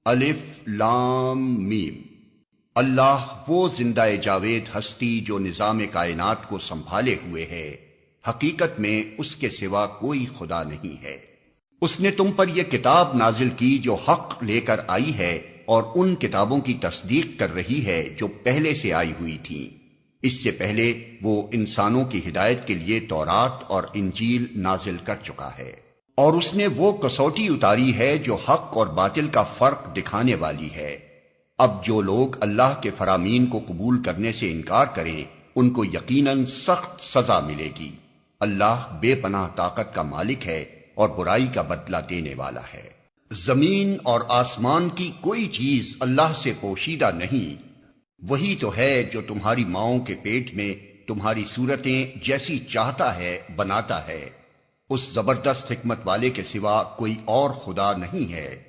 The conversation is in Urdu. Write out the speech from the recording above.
الف لام میم۔ اللہ وہ زندہ جاوید ہستی جو نظام کائنات کو سنبھالے ہوئے ہے، حقیقت میں اس کے سوا کوئی خدا نہیں ہے۔ اس نے تم پر یہ کتاب نازل کی جو حق لے کر آئی ہے اور ان کتابوں کی تصدیق کر رہی ہے جو پہلے سے آئی ہوئی تھیں۔ اس سے پہلے وہ انسانوں کی ہدایت کے لیے تورات اور انجیل نازل کر چکا ہے، اور اس نے وہ کسوٹی اتاری ہے جو حق اور باطل کا فرق دکھانے والی ہے۔ اب جو لوگ اللہ کے فرامین کو قبول کرنے سے انکار کریں ان کو یقیناً سخت سزا ملے گی۔ اللہ بے پناہ طاقت کا مالک ہے اور برائی کا بدلہ دینے والا ہے۔ زمین اور آسمان کی کوئی چیز اللہ سے پوشیدہ نہیں، وہی تو ہے جو تمہاری ماؤں کے پیٹ میں تمہاری صورتیں جیسی چاہتا ہے بناتا ہے۔ اس زبردست حکمت والے کے سوا کوئی اور خدا نہیں ہے۔